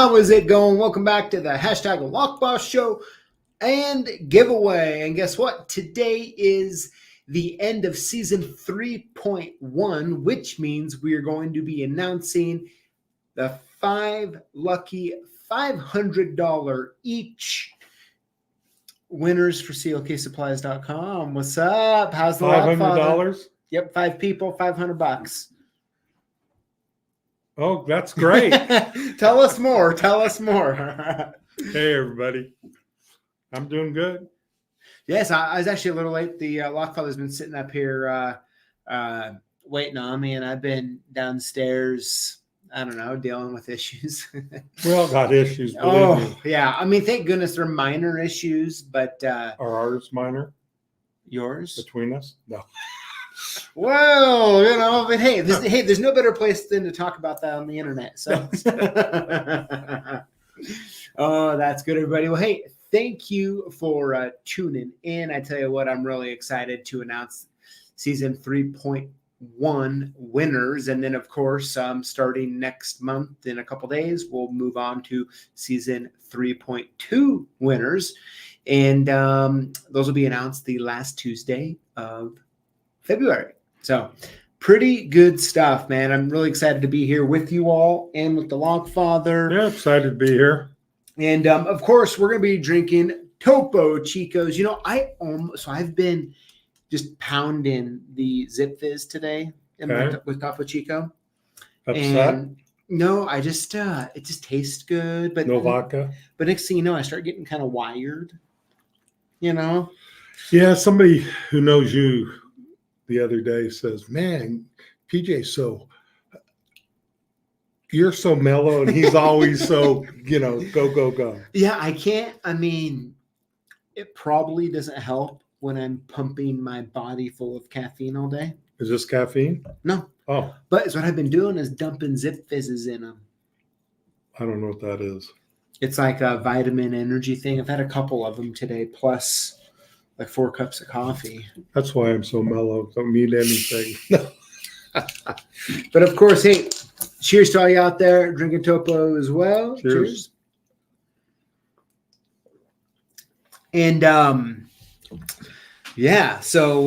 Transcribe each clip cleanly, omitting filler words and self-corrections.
How is it going? Welcome back to the hashtag Lockboss Show and Giveaway. And guess what? Today is the end of season 3.1, which means we are going to be announcing the 5 lucky $500 each winners for CLKsupplies.com. What's up? How's the $500? Yep, 5 people, $500. Oh, that's great. Tell us more. Tell us more. Hey, everybody. I'm doing good. Yes, I was actually a little late. The LockFather's been sitting up here waiting on me, and I've been downstairs, I don't know, dealing with issues. We all got issues, believe me. Yeah. I mean, thank goodness they're minor issues, but... Are ours minor? Yours? Between us? No. Well, you know, but hey, there's no better place than to talk about that on the internet. So, oh, that's good, everybody. Well, hey, thank you for tuning in. I tell you what, I'm really excited to announce season 3.1 winners, and then of course, starting next month in a couple days, we'll move on to season 3.2 winners, and those will be announced the last Tuesday of February. So pretty good stuff, man. I'm really excited to be here with you all and with the LockFather. Yeah, excited to be here. And of course, we're going to be drinking Topo Chicos. You know, I've been just pounding the Zip Fizz today with Topo Chico. Upset? And no, I just it just tastes good. But no vodka? But next thing you know, I start getting kind of wired. You know? Yeah, somebody who knows you the other day says, man, PJ, so you're so mellow and he's always so, go. Yeah, I can't. I mean, it probably doesn't help when I'm pumping my body full of caffeine all day. Is this caffeine? No. Oh. But what I've been doing is dumping Zip Fizzes in them. I don't know what that is. It's like a vitamin energy thing. I've had a couple of them today, plus like 4 cups of coffee. That's why I'm so mellow. Don't need anything. But of course, hey, cheers to all you out there drinking Topo as well. Cheers. And yeah, so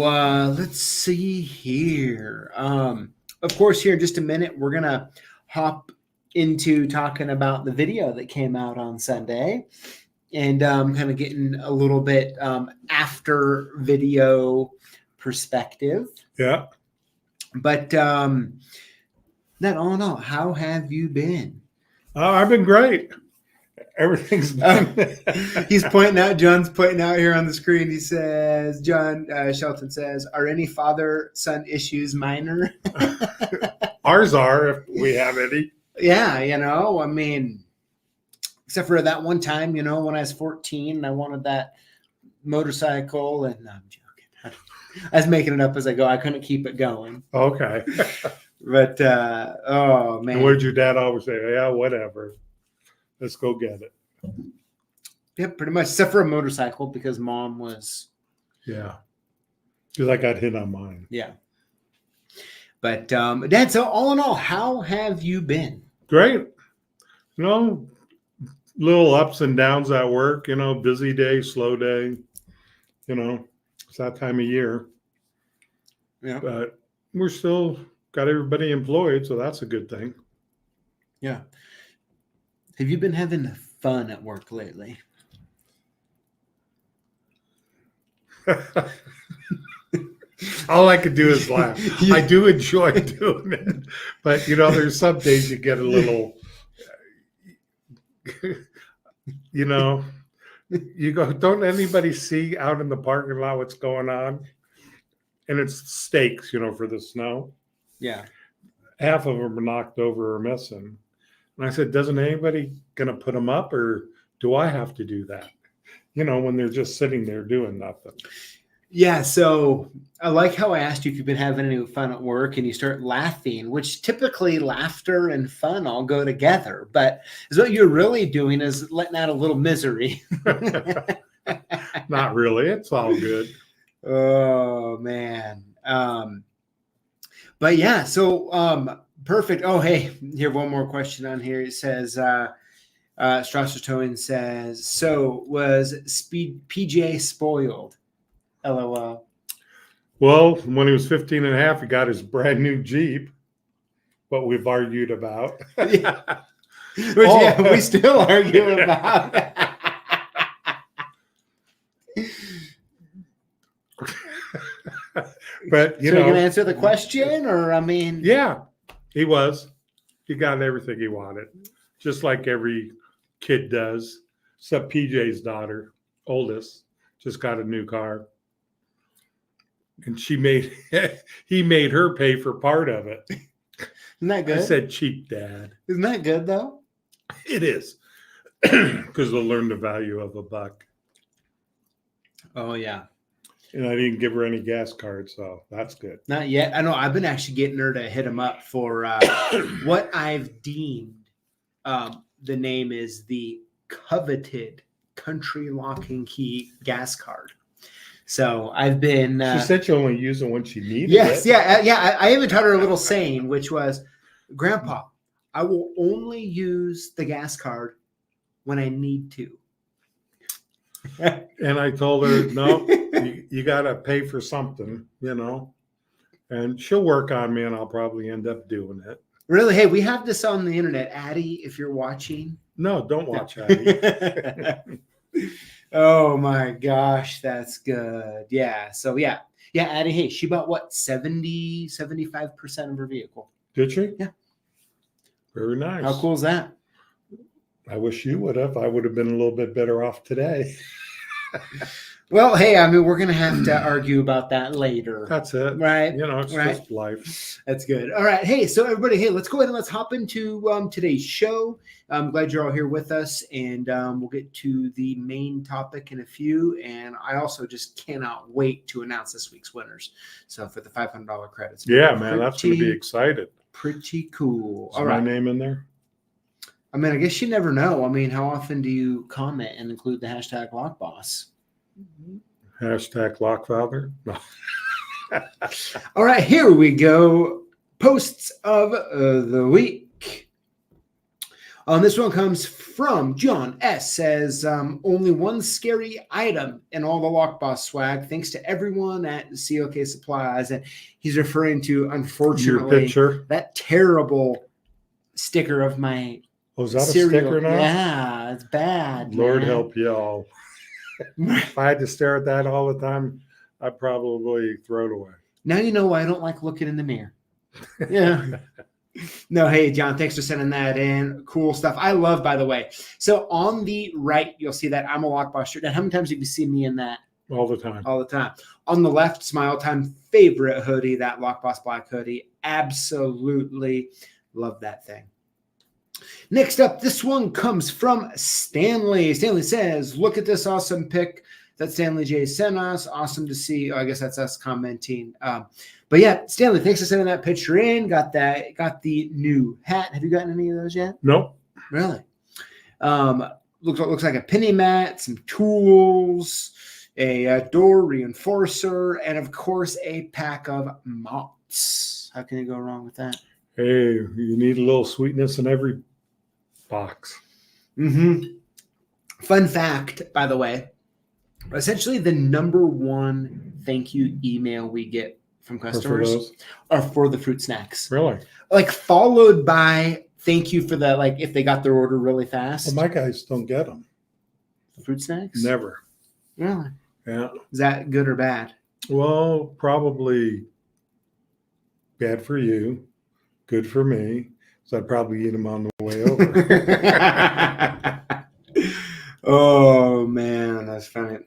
let's see here. Of course, here in just a minute, we're gonna hop into talking about the video that came out on Sunday. And kind of getting a little bit after video perspective. Yeah. But that all in all, how have you been? I've been great. Everything's been. He's pointing out, John's pointing out here on the screen. He says, John Shelton says, are any father-son issues minor? Ours are, if we have any. Yeah, I mean... Except for that one time, when I was 14 and I wanted that motorcycle, and no, I'm joking. I was making it up as I go. I couldn't keep it going. Okay. But, oh, man. And what did your dad always say? Yeah, whatever. Let's go get it. Yeah, pretty much. Except for a motorcycle because Mom was. Yeah. Because I got hit on mine. Yeah. But, Dad, so all in all, how have you been? Great. Little ups and downs at work, busy day, slow day, it's that time of year. Yeah. But we're still got everybody employed, so that's a good thing. Yeah. Have you been having fun at work lately? All I could do is laugh. I do enjoy doing it. But, there's some days you get a little... you go, don't anybody see out in the parking lot what's going on? And it's stakes, for the snow. Yeah. Half of them are knocked over or missing. And I said, doesn't anybody going to put them up, or do I have to do that? When they're just sitting there doing nothing. Yeah, so I like how I asked you if you've been having any fun at work and you start laughing, which typically laughter and fun all go together. But is what you're really doing is letting out a little misery. Not really. It's all good. Oh, man. But yeah, so perfect. Oh, hey, here, one more question on here. It says, Strasser Towing says, so was PJ spoiled? LOL. Well, when he was 15 and a half, he got his brand new Jeep, what we've argued about. Yeah. Which, yeah, we still argue about. But, you so know. you can answer the question, or, I mean. Yeah, he was. He got everything he wanted, just like every kid does, except PJ's daughter, oldest, just got a new car. And he made her pay for part of it. Isn't that good? I said, cheap dad. Isn't that good, though? It is. Because they'll learn the value of a buck. Oh, yeah. And I didn't give her any gas cards, so that's good. Not yet. I know I've been actually getting her to hit him up for what I've deemed the name is the coveted country lock and key gas card. So I've been. She said she only used it when she needed yes, it. yeah. I even taught her a little saying, which was, Grandpa, I will only use the gas card when I need to. And I told her, no, you got to pay for something, you know. And she'll work on me, and I'll probably end up doing it. Really? Hey, we have this on the internet. Addie, if you're watching. No, don't watch Addie. Oh, my gosh. That's good. Yeah. So, yeah. Yeah, Addie, hey, she bought what, 75% of her vehicle. Did she? Yeah. Very nice. How cool is that? I wish you would have. I would have been a little bit better off today. Well, hey, I mean, we're going to have to argue about that later. That's it. Right. You know, it's right. just life. That's good. All right. Hey, so everybody, hey, let's go ahead and let's hop into today's show. I'm glad you're all here with us, and we'll get to the main topic in a few. And I also just cannot wait to announce this week's winners. So for the $500 credits. Yeah, man, that's going to be excited. Pretty cool. Is my name in there? I mean, I guess you never know. I mean, how often do you comment and include the hashtag Lockboss? Hashtag LockFather? No. All right, here we go. Posts of the week. This one comes from John S. Says, only one scary item in all the Lockboss swag. Thanks to everyone at CLK Supplies. And he's referring to, unfortunately, your picture? That terrible sticker of my Was that cereal. a sticker now? Yeah, it's bad. Lord man. help y'all. If I had to stare at that all the time, I'd probably throw it away. Now you know why I don't like looking in the mirror. Yeah. No, hey, John, thanks for sending that in. Cool stuff. I love, by the way. So on the right, you'll see that I'm a Lockboss shirt. And how many times have you seen me in that? All the time. All the time. On the left, Smile Time favorite hoodie, that Lockboss black hoodie. Absolutely love that thing. Next up, this one comes from Stanley. Stanley says, look at this awesome pic that Stanley J sent us. Awesome to see. Oh, I guess that's us commenting. But yeah, Stanley, thanks for sending that picture in. Got the new hat. Have you gotten any of those yet? Nope. Really? Looks like a penny mat, some tools, a door reinforcer, and of course a pack of mops. How can you go wrong with that? Hey, you need a little sweetness in every box. Mm-hmm. Fun fact, by the way, essentially the number one thank you email we get from customers are for the fruit snacks. Really? Like followed by thank you for the, like if they got their order really fast. Well, my guys don't get them. The fruit snacks? Never. Really? Yeah. Is that good or bad? Well, probably bad for you, good for me. So I'd probably eat them on the way over. Oh, man, that's funny.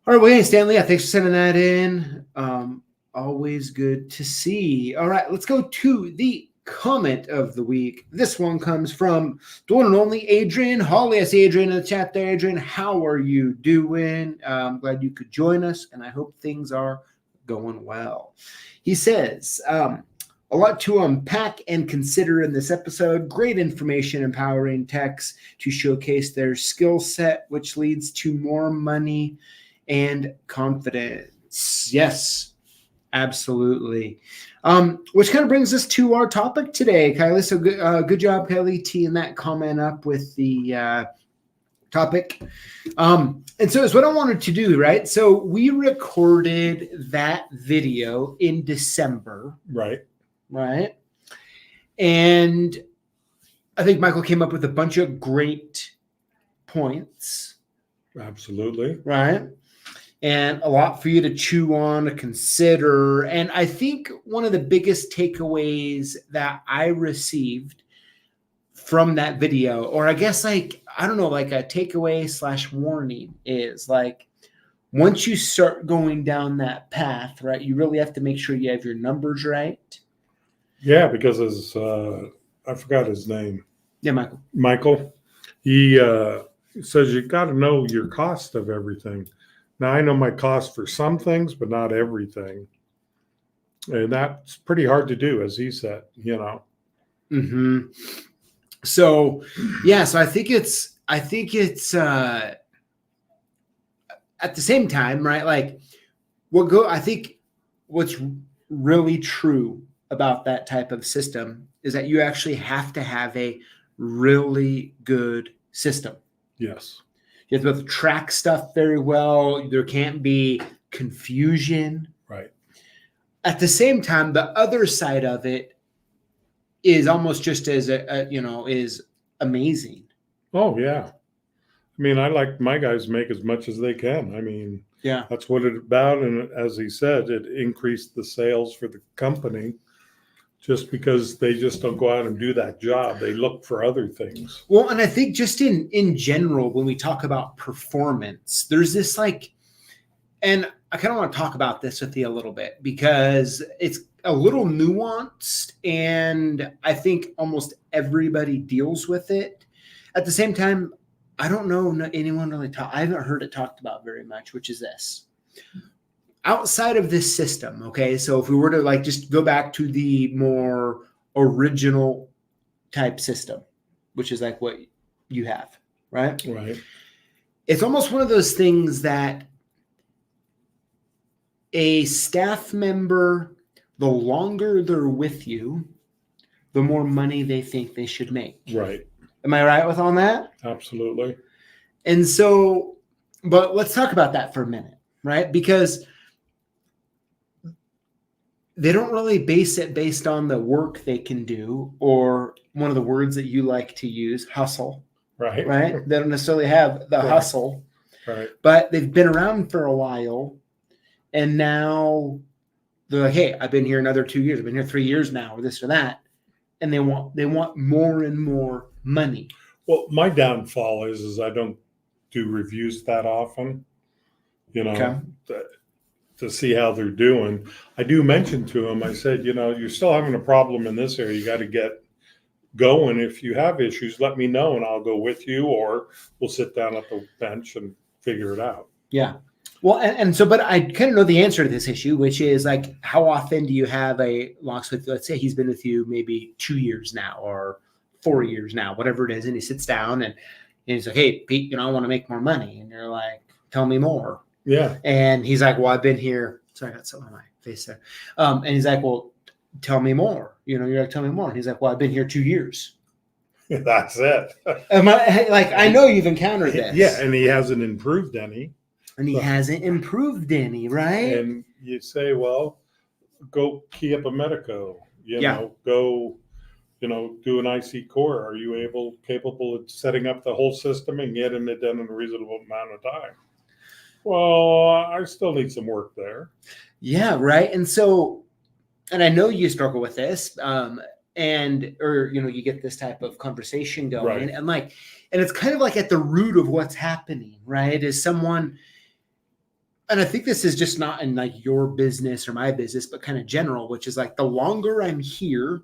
All right, well, hey, Stanley, thanks for sending that in. Always good to see. All right, let's go to the comment of the week. This one comes from the one and only Adrian Hawley. I see Adrian in the chat there. Adrian, how are you doing? I'm glad you could join us, and I hope things are going well. He says, a lot to unpack and consider in this episode. Great information, empowering techs to showcase their skill set, which leads to more money and confidence. Yes, Absolutely. Which kind of brings us to our topic today, Kylie. So good job, Kylie, teeing that comment up with the topic. And so it's what I wanted to do, right? So we recorded that video in December. Right. And I think Michael came up with a bunch of great points. Absolutely. Right. And a lot for you to chew on, to consider. And I think one of the biggest takeaways that I received from that video, or I guess like a takeaway / warning, is like, once you start going down that path, right, you really have to make sure you have your numbers right. Yeah, because as I forgot his name. Yeah, Michael. He says you got to know your cost of everything. Now, I know my cost for some things, but not everything. And that's pretty hard to do, as he said, Mm-hmm. So, yeah, so I think it's at the same time, right? Like I think what's really true about that type of system is that you actually have to have a really good system. Yes. You have to be able to track stuff very well. There can't be confusion. Right. At the same time, the other side of it is almost just as is amazing. Oh yeah. I mean, I like my guys make as much as they can. I mean, yeah, that's what it's about. And as he said, it increased the sales for the company just because they just don't go out and do that job. They look for other things. Well, and I think just in general, when we talk about performance, there's this and I kind of want to talk about this with you a little bit because it's a little nuanced and I think almost everybody deals with it. At the same time, I don't know anyone really I haven't heard it talked about very much, which is this. Outside of this system, okay, so if we were to just go back to the more original type system, which is like what you have, right? Right. It's almost one of those things that a staff member, the longer they're with you, the more money they think they should make. Right. Am I right with on that? Absolutely. And so, but let's talk about that for a minute, right? Because they don't really base it based on the work they can do or one of the words that you like to use, hustle. Right. Right. They don't necessarily have the hustle. Right. But they've been around for a while. And now they're like, hey, I've been here another 2 years. I've been here 3 years now, or this or that. And they want more and more money. Well, my downfall is I don't do reviews that often, Okay. to see how they're doing. I do mention to them, I said, you're still having a problem in this area. You got to get going. If you have issues, let me know and I'll go with you, or we'll sit down at the bench and figure it out. Yeah. Well, and so, but I kind of know the answer to this issue, which is like, how often do you have a locksmith? Let's say he's been with you maybe 2 years now or 4 years now, whatever it is. And he sits down and he's like, hey, Pete, I want to make more money. And you're like, tell me more. Yeah. And he's like, well, I've been here. Sorry, I got something on my face there. And he's like, well, tell me more. You're like, tell me more. And he's like, well, I've been here 2 years. That's it. I know you've encountered this. Yeah. And he hasn't improved any. And he hasn't improved any, right? And you say, well, go key up a Medico, go, do an IC core. Are you capable of setting up the whole system and getting it done in a reasonable amount of time? Well, I still need some work there. Yeah, right. And so, and I know you struggle with this, you get this type of conversation going, right. And it's kind of like at the root of what's happening, right? Is someone, and I think this is just not in like your business or my business, but kind of general, which is like the longer I'm here,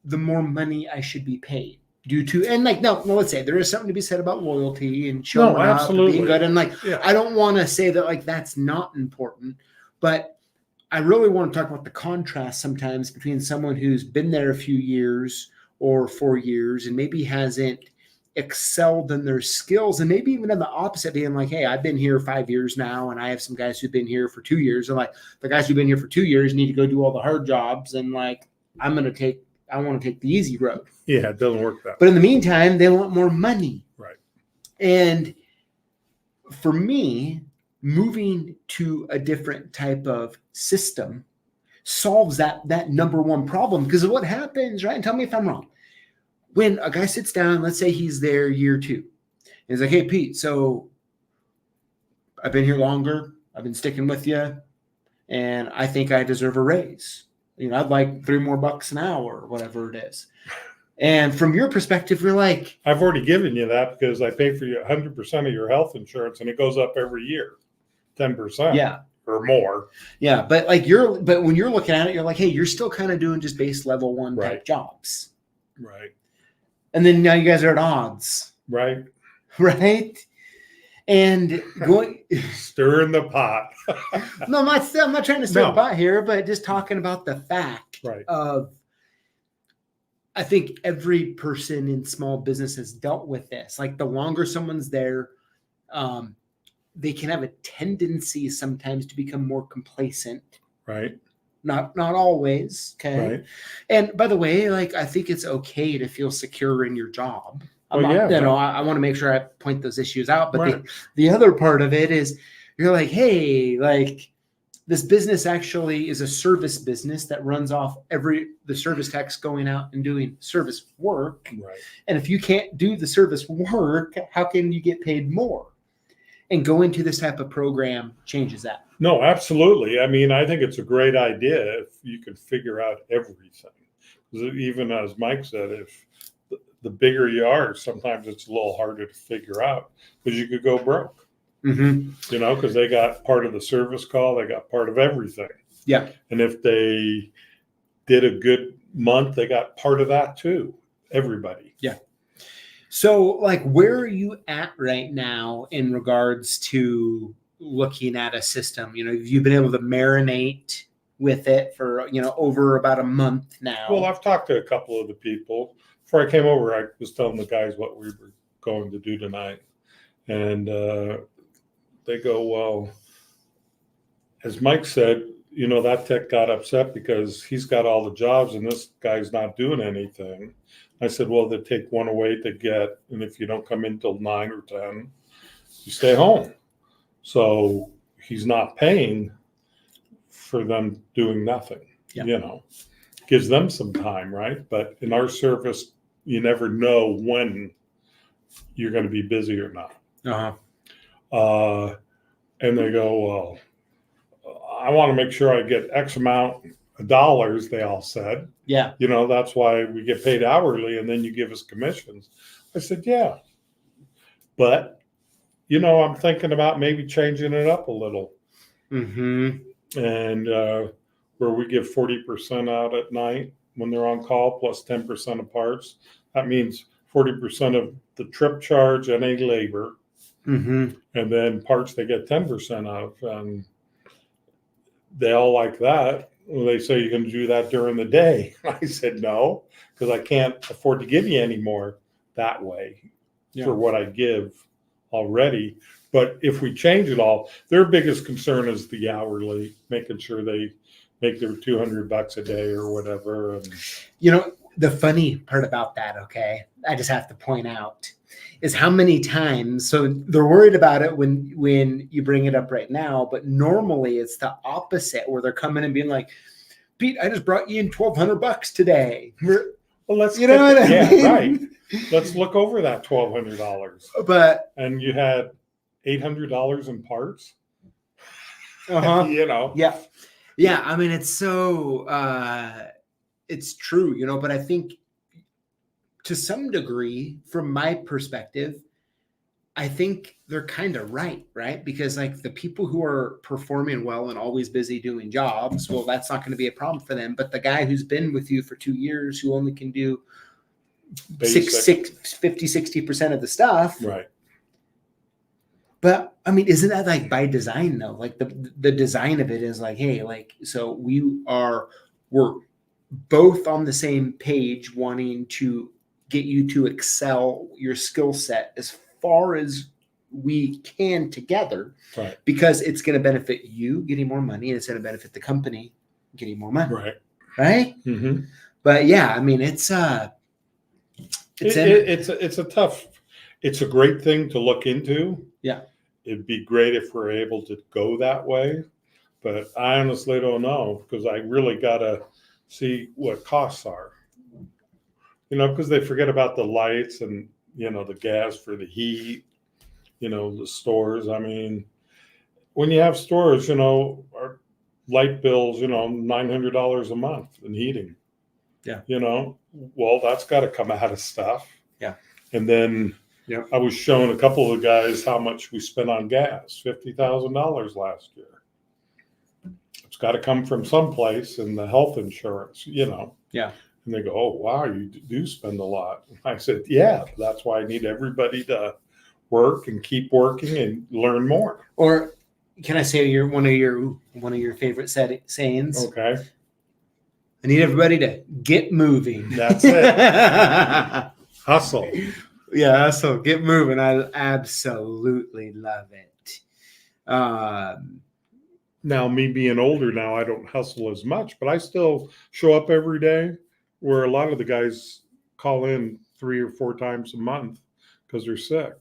the more money I should be paid. Due to, and no, let's say there is something to be said about loyalty and showing up and being good. And I don't want to say that that's not important, but I really want to talk about the contrast sometimes between someone who's been there a few years or 4 years and maybe hasn't excelled in their skills, and maybe even in the opposite, being like, hey, I've been here 5 years now, and I have some guys who've been here for 2 years, and like the guys who've been here for 2 years need to go do all the hard jobs, and like I want to take the easy road. Yeah, it doesn't work that way. But in the meantime, they want more money. Right. And for me, moving to a different type of system solves that number one problem. Because of what happens, right? And tell me if I'm wrong. When a guy sits down, let's say he's there year 2, and he's like, hey, Pete, so I've been here longer. I've been sticking with you, and I think I deserve a raise. You know, I'd like $3 more an hour or whatever it is. And from your perspective, you're like, I've already given you that because I pay for you 100% of your health insurance, and it goes up every year, 10%. Yeah. Or more. Yeah. But when you're looking at it, you're like, hey, you're still kind of doing just base level 1 type jobs. Right. And then now you guys are at odds. Right. Right. And going stirring the pot. No, I'm not trying to stir the pot here, but just talking about the fact of, I think every person in small business has dealt with this. Like the longer someone's there, they can have a tendency sometimes to become more complacent. Right. Not always. Okay. Right. And by the way, like I think it's okay to feel secure in your job. I want to make sure I point those issues out. But the other part of it is you're like, hey, like this business actually is a service business that runs off the service techs going out and doing service work. Right. And if you can't do the service work, how can you get paid more? And going to this type of program changes that. No, absolutely. I mean, I think it's a great idea if you can figure out everything. Even as Mike said, if the bigger you are, sometimes it's a little harder to figure out because you could go broke. Mm-hmm. You know, because they got part of the service call, they got part of everything. Yeah. And if they did a good month, they got part of that too. Everybody. Yeah. So, like, where are you at right now in regards to looking at a system? You know, you've been able to marinate with it for, over about a month now. Well, I've talked to a couple of the people. Before I came over, I was telling the guys what we were going to do tonight. And they go, well, as Mike said, that tech got upset because he's got all the jobs and this guy's not doing anything. I said, well, they take one away to get, and if you don't come in till 9 or 10, you stay home. So he's not paying for them doing nothing, gives them some time, right? But in our service, you never know when you're going to be busy or not. Uh-huh. And they go, well, I want to make sure I get X amount of dollars, they all said. Yeah. That's why we get paid hourly and then you give us commissions. I said, yeah. But, I'm thinking about maybe changing it up a little. Mm-hmm. And where we give 40% out at night when they're on call plus 10% of parts. That means 40% of the trip charge and any labor. Mm-hmm. And then parts they get 10% of. And they all like that. Well, they say you can do that during the day. I said no, because I can't afford to give you any more that way for what I give already. But if we change it all, their biggest concern is the hourly, making sure they make their $200 a day or whatever. And the funny part about that, okay, I just have to point out is how many times, so they're worried about it when you bring it up right now, but normally it's the opposite where they're coming and being like, Pete, I just brought you in $1,200 today. Well, let's what I mean? Right. Let's look over that $1,200. But and you had $800 in parts. Uh-huh. Yeah. Yeah. I mean, it's so it's true, but I think to some degree, from my perspective, I think they're kind of right? Because like the people who are performing well and always busy doing jobs, well, that's not going to be a problem for them. But the guy who's been with you for 2 years, who only can do 50-60% of the stuff. Right. But I mean, isn't that like by design though? Like the design of it is like, hey, like, so we're both on the same page wanting to get you to excel your skill set as far as we can together, Right. because it's going to benefit you getting more money, and it's going to benefit the company getting more money. Right. Right. Mm-hmm. But yeah, I mean, it's a tough, it's a great thing to look into. Yeah. It'd be great if we're able to go that way, but I honestly don't know, because I really got to see what costs are, because they forget about the lights and, the gas for the heat, the stores. I mean, when you have stores, our light bills, $900 a month in heating. Yeah. Well, that's got to come out of stuff. Yeah. And then I was showing a couple of guys how much we spent on gas, $50,000 last year. It's got to come from someplace, and the health insurance, Yeah. And they go, "Oh, wow, you do spend a lot." I said, "Yeah, that's why I need everybody to work and keep working and learn more." Or can I say one of your favorite sayings? Okay. I need everybody to get moving. That's it. Hustle. Yeah, so get moving. I absolutely love it. Now, me being older now, I don't hustle as much, but I still show up every day, where a lot of the guys call in 3 or 4 times a month because they're sick.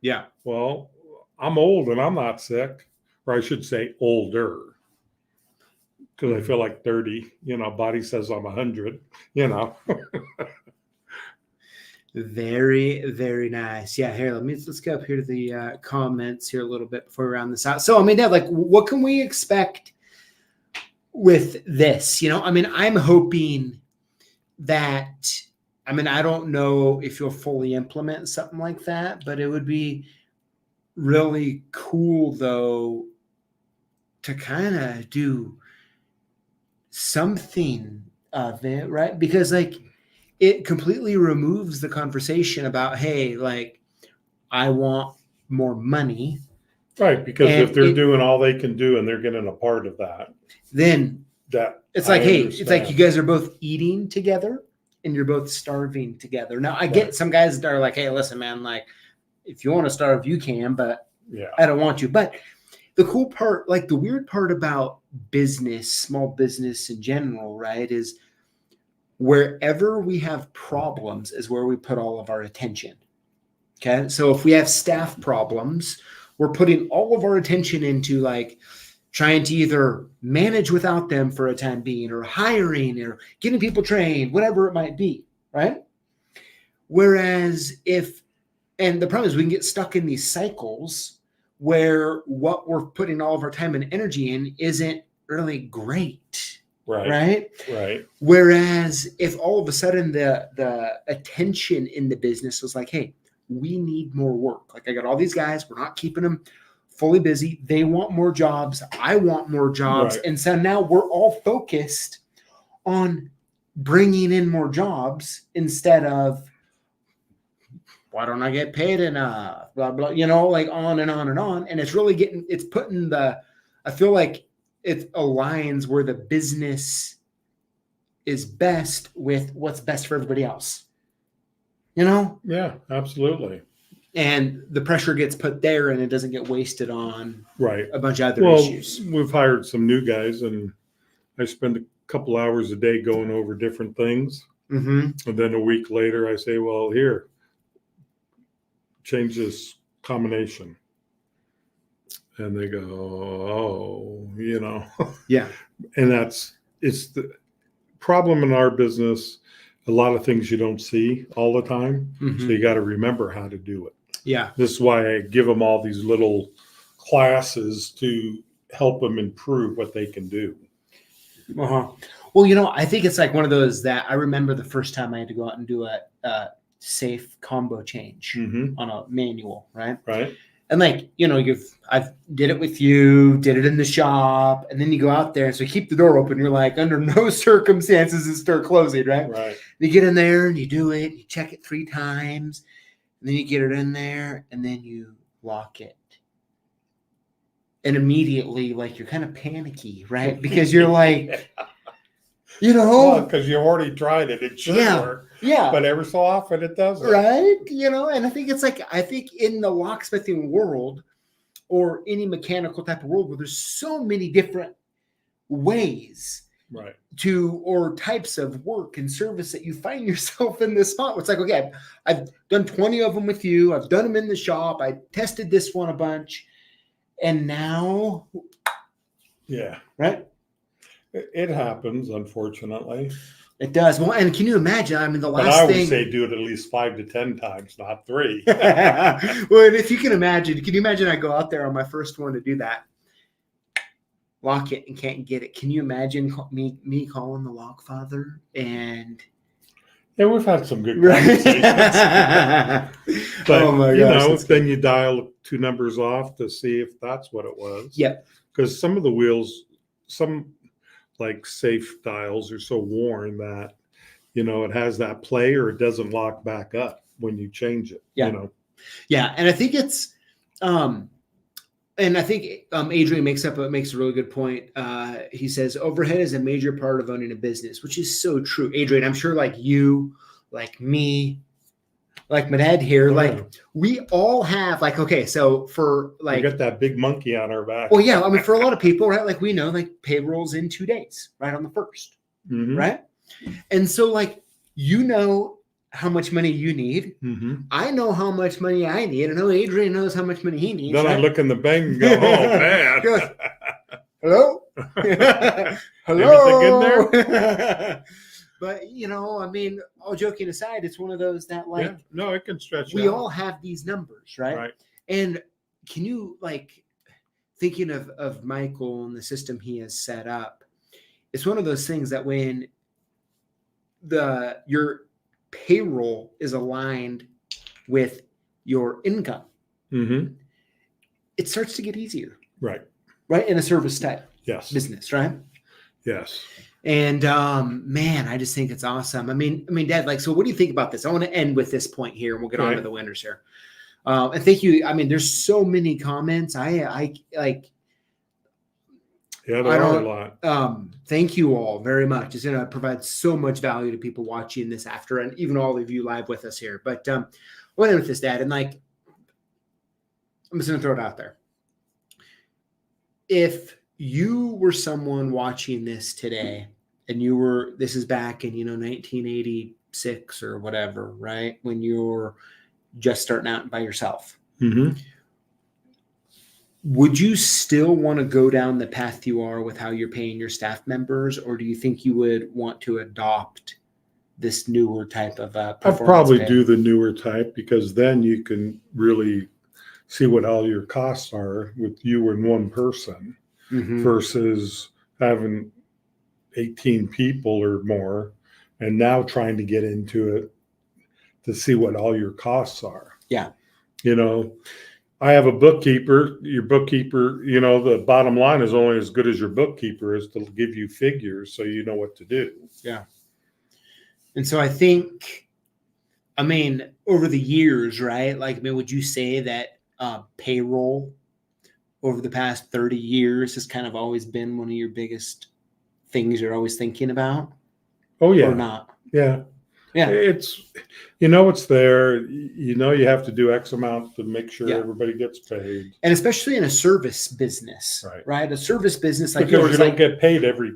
Yeah. Well, I'm old and I'm not sick, or I should say older, because I feel like 30. Body says I'm 100. Very, very nice. Yeah, here, let's go up here to the comments here a little bit before we round this out. So, I mean, Dad, like, what can we expect with this? I'm hoping that, I don't know if you'll fully implement something like that, but it would be really cool, though, to kind of do something of it, right? Because, like, it completely removes the conversation about, hey, like, I want more money. Right, because if they're doing all they can do and they're getting a part of that, then that it's like, hey, it's like you guys are both eating together and you're both starving together. Now, I get some guys that are like, hey, listen, man, like, if you want to starve, you can, but I don't want you. But the cool part, like the weird part about business, small business in general, right, is wherever we have problems is where we put all of our attention. Okay. So if we have staff problems, we're putting all of our attention into like trying to either manage without them for a time being, or hiring, or getting people trained, whatever it might be. Right. Whereas and the problem is we can get stuck in these cycles where what we're putting all of our time and energy in isn't really great. Right. Whereas if all of a sudden the attention in the business was like, hey, we need more work. Like, I got all these guys, we're not keeping them fully busy. They want more jobs. I want more jobs. Right. And so now we're all focused on bringing in more jobs instead of, why don't I get paid enough? Blah, blah, like on and on and on. And it's really I feel like it aligns where the business is best with what's best for everybody else. Yeah, absolutely. And the pressure gets put there and it doesn't get wasted on a bunch of other issues. We've hired some new guys, and I spend a couple hours a day going over different things. Mm-hmm. And then a week later I say, well, here, change this combination. And they go, oh, Yeah. And it's the problem in our business. A lot of things you don't see all the time. Mm-hmm. So you got to remember how to do it. Yeah. This is why I give them all these little classes to help them improve what they can do. Uh-huh. Well, I think it's like one of those that I remember the first time I had to go out and do a safe combo change on a manual, right? Right. And like, I've did it with you, did it in the shop, and then you go out there. So you keep the door open. You're like, under no circumstances is door closing, right? Right. You get in there and you do it. You check it 3 times, and then you get it in there, and then you lock it. And immediately, like, you're kind of panicky, right? Because you're like, You know, because you already tried it. It should work. Yeah. But every so often it doesn't. Right. You know, and I think it's like, I think in the locksmithing world or any mechanical type of world where there's so many different ways Right. to, or types of work and service that you find yourself in this spot. It's like, okay, I've done 20 of them with you. I've done them in the shop. I tested this one a bunch. And now. Yeah. Right. It happens, unfortunately. It does. Well, and can you imagine? I mean, the last But I would thing. say do it at least 5 to 10 times, not 3. Well, and if you can you imagine I go out there on my first one to do that, lock it and can't get it. Can you imagine me calling the LockFather and? Yeah, we've had some good conversations. But, oh my gosh, then you dial 2 numbers off to see if that's what it was. Yep. Because some of the wheels, some like safe dials are so worn that, it has that play or it doesn't lock back up when you change it. Yeah. Yeah. And I think it's, and I think Adrian makes a really good point. He says overhead is a major part of owning a business, which is so true. Adrian, I'm sure like you, like me, like my dad here, we all have okay, so for we got that big monkey on our back. Well, yeah, I mean, for a lot of people, right? Like we know payroll's in 2 days, right? On the 1st, right? And so how much money you need. I know how much money I need. I know Adrian knows how much money he needs. Then I look in the bank and go, oh, man. Goes, hello? Hello? Anything in there? But, I mean, all joking aside, it's one of those that it can stretch we out. all have these numbers, right? Right. And can you, thinking of Michael and the system he has set up, it's one of those things that when your payroll is aligned with your income, it starts to get easier. Right. Right. In a service type business, right? Yes. And man, I just think it's awesome. I mean, Dad, so what do you think about this? I want to end with this point here and we'll get on to the winners here. And thank you. I mean, there's so many comments. I Yeah, there are a lot. Thank you all very much. It's going to provide so much value to people watching this after, and even all of you live with us here. But what with this, Dad, and I'm just going to throw it out there. If you were someone watching this today, and this is back in 1986 or whatever, right? When you're just starting out by yourself. Would you still want to go down the path you are with how you're paying your staff members, or do you think you would want to adopt this newer type of I'd probably do the newer type, because then you can really see what all your costs are with you and one person versus having 18 people or more and now trying to get into it to see what all your costs are. Yeah. I have a bookkeeper. Your bookkeeper, the bottom line is only as good as your bookkeeper is to give you figures so you know what to do. Yeah. And so I think, over the years, right? Would you say that payroll over the past 30 years has kind of always been one of your biggest things you're always thinking about? Oh, yeah. Or not? Yeah. Yeah. It's, it's there. You have to do X amount to make sure everybody gets paid. And especially in a service business, right? A service business like because yours. You don't get paid every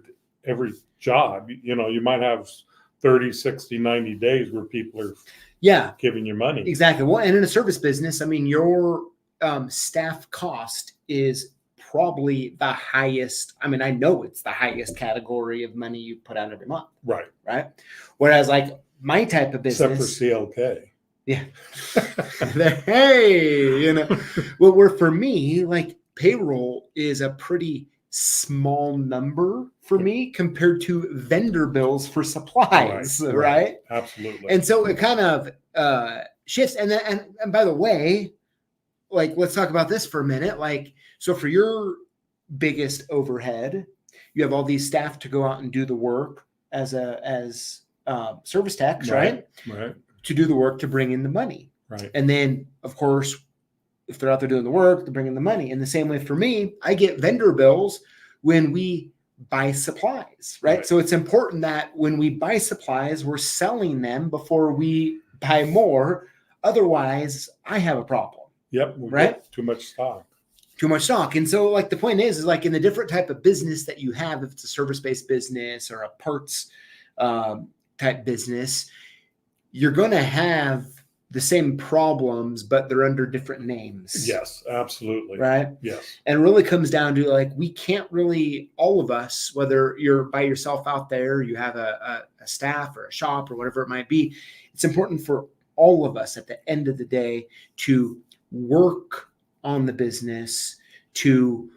job. You might have 30, 60, 90 days where people are giving you money. Exactly. Well, and in a service business, your staff cost is probably the highest. I know it's the highest category of money you put out every month. Right. Right. Whereas my type of business. Except for CLK. Yeah. Hey, where for me, payroll is a pretty small number for me compared to vendor bills for supplies. Right. Absolutely. And so it kind of shifts. And then, and by the way, let's talk about this for a minute. So for your biggest overhead, you have all these staff to go out and do the work as service techs, right? Right. To do the work to bring in the money. Right. And then, of course, if they're out there doing the work, they're bringing the money. In the same way for me, I get vendor bills when we buy supplies, right? So it's important that when we buy supplies, we're selling them before we buy more. Otherwise, I have a problem. Yep. Right? Too much stock. Too much stock. And so like the point is like in the different type of business that you have, if it's a service-based business or a parts type business, you're going to have the same problems, but they're under different names. Yes, absolutely. Right. Yes. And it really comes down to like, we can't really, all of us, whether you're by yourself out there, you have a staff or a shop or whatever it might be, it's important for all of us at the end of the day to work on the business, to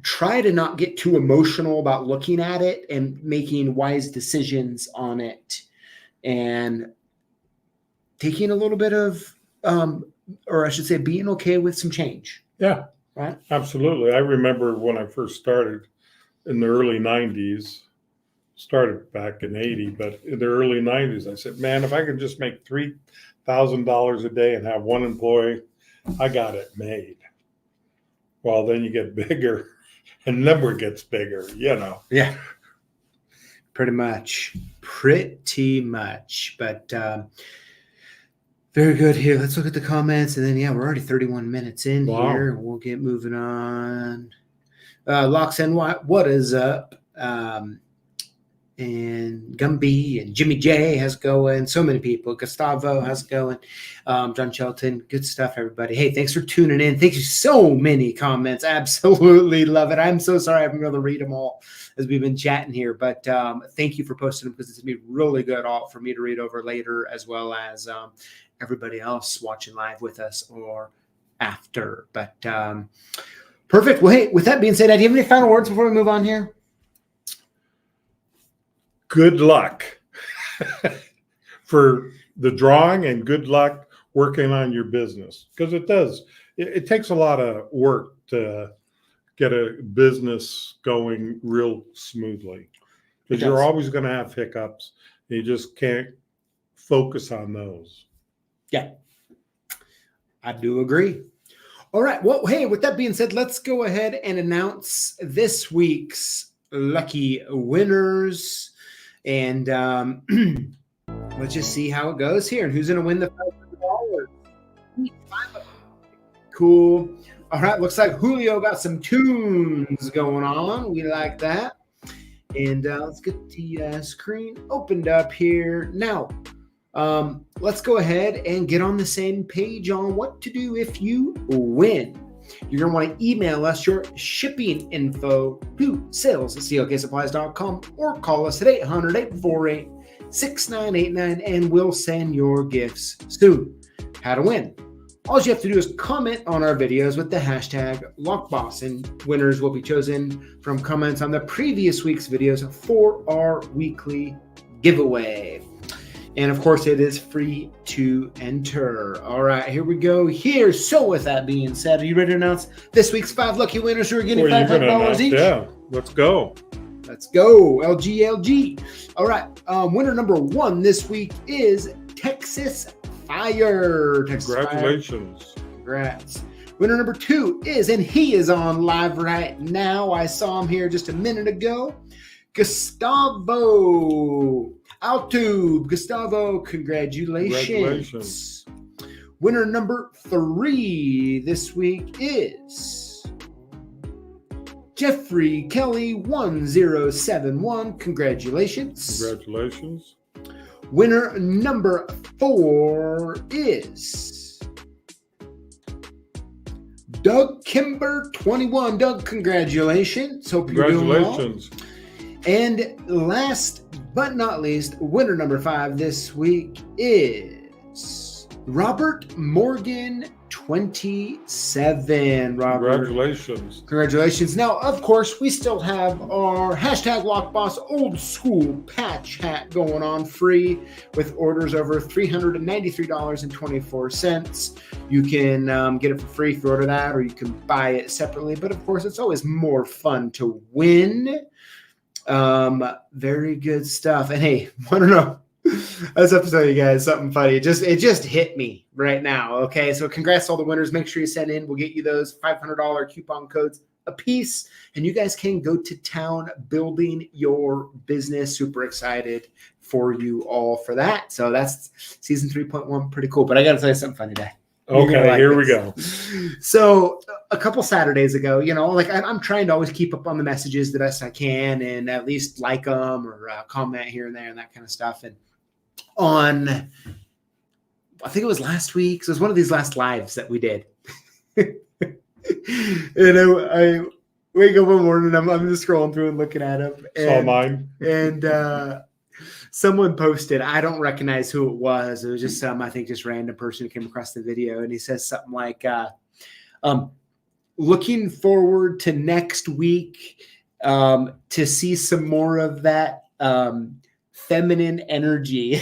try to not get too emotional about looking at it and making wise decisions on it, and taking a little bit of, or I should say, being okay with some change. Yeah, right. Absolutely. I remember when I first started in the early 90s, started back in 80, but in the early 90s, I said, man, if I could just make $3,000 a day and have one employee, I got it made. Well, then you get bigger and number gets bigger, you know. Yeah, pretty much. But very good here. Let's look at the comments. And then, yeah, we're already 31 minutes in here. We'll get moving on. Locks and what is up? And Gumby and Jimmy J has going. So many people. Gustavo has going. John Shelton. Good stuff, everybody. Hey, thanks for tuning in. Thank you. So many comments. Absolutely love it. I'm so sorry I haven't been able to read them all as we've been chatting here. But thank you for posting them, because it's going to be really good all for me to read over later, as well as everybody else watching live with us or after. But perfect. Well, hey, with that being said, do you have any final words before we move on here? Good luck for the drawing, and good luck working on your business, because it does. It takes a lot of work to get a business going real smoothly, because you're always going to have hiccups. You just can't focus on those. Yeah, I do agree. All right. Well, hey, with that being said, let's go ahead and announce this week's lucky winners. And let's just see how it goes here. And who's going to win the $500? Cool. All right. Looks like Julio got some tunes going on. We like that. And let's get the screen opened up here. Now, let's go ahead and get on the same page on what to do if you win. You're going to want to email us your shipping info to sales@CLKsupplies.com, or call us at 800-848-6989, and we'll send your gifts soon. How to win. All you have to do is comment on our videos with the hashtag Lockboss, and winners will be chosen from comments on the previous week's videos for our weekly giveaway. And of course, it is free to enter. All right, here we go here. So with that being said, are you ready to announce this week's 5 lucky winners who are getting $500 each? Yeah, let's go. Let's go. LG. All right, winner number 1 this week is Texas Fire. Congratulations. Congrats. Winner number 2 is, and he is on live right now, I saw him here just a minute ago, Gustavo Altube. Gustavo, congratulations. Winner number 3 this week is Jeffrey Kelly 1071. Congratulations. Congratulations. Winner number 4 is Doug Kimber 21. Doug, congratulations. Hope you're doing well. And last but not least, winner number 5 this week is Robert Morgan 27. Robert, congratulations. Now, of course, we still have our hashtag Lockboss old school patch hat going on free with orders over $393.24. You can get it for free if you order that, or you can buy it separately. But of course, it's always more fun to win. Very good stuff. And hey, I don't know, I just have to tell you guys something funny. It just hit me right now. Okay, so congrats to all the winners. Make sure you send in. We'll get you those $500 coupon codes a piece, and you guys can go to town building your business. Super excited for you all for that. So that's season 3.1. Pretty cool. But I got to tell you something funny, Dad. Okay, here we go. So a couple Saturdays ago, like I'm trying to always keep up on the messages the best I can and at least like them or comment here and there and that kind of stuff. And on, I think it was last week. So it was one of these last lives that we did. And I wake up one morning, I'm just scrolling through and looking at them. Saw mine. And someone posted, I don't recognize who it was. It was just I think just random person who came across the video. And he says something like, looking forward to next week to see some more of that feminine energy.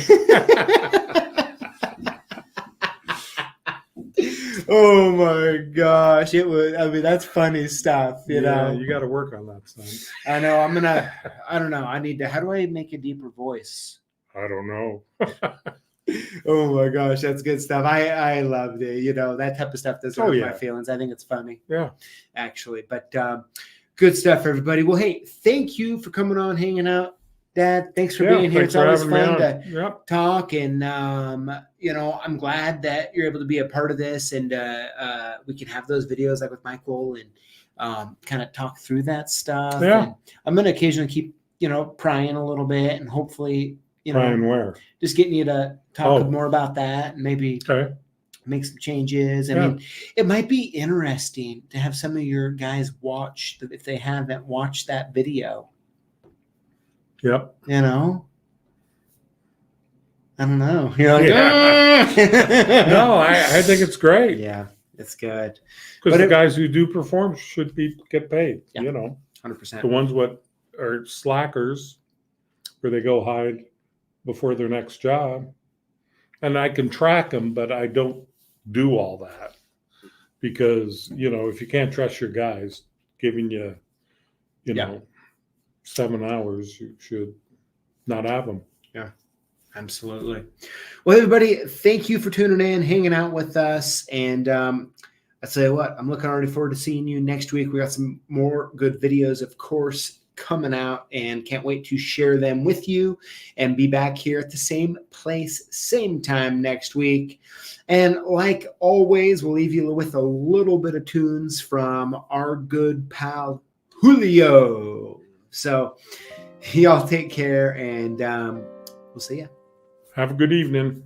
Oh my gosh. That's funny stuff, you know. You got to work on that, son. I know. I don't know. How do I make a deeper voice? I don't know. Oh my gosh, that's good stuff. I loved it. That type of stuff doesn't hurt my feelings. I think it's funny. Yeah, actually. But good stuff, everybody. Well, hey, thank you for coming on, hanging out. Dad, thanks for being here. It's always fun to talk. And, I'm glad that you're able to be a part of this and we can have those videos like with Michael and kind of talk through that stuff. Yeah. And I'm going to occasionally keep, prying a little bit and hopefully, prying where? Just getting you to talk more about that and maybe make some changes. I mean, it might be interesting to have some of your guys watch if they haven't watched that video. Yep. I don't know. You're like, no, I think it's great. Yeah, it's good. Because the guys who do perform should get paid. 100%. The ones what are slackers, where they go hide before their next job, and I can track them, but I don't do all that because if you can't trust your guys giving you, know. 7 hours, you should not have them. Yeah, absolutely. Well, everybody, thank you for tuning in, hanging out with us. And I'll tell you what, I'm looking already forward to seeing you next week. We got some more good videos, of course, coming out and can't wait to share them with you and be back here at the same place, same time next week. And like always, we'll leave you with a little bit of tunes from our good pal, Julio. So y'all take care and we'll see ya. Have a good evening.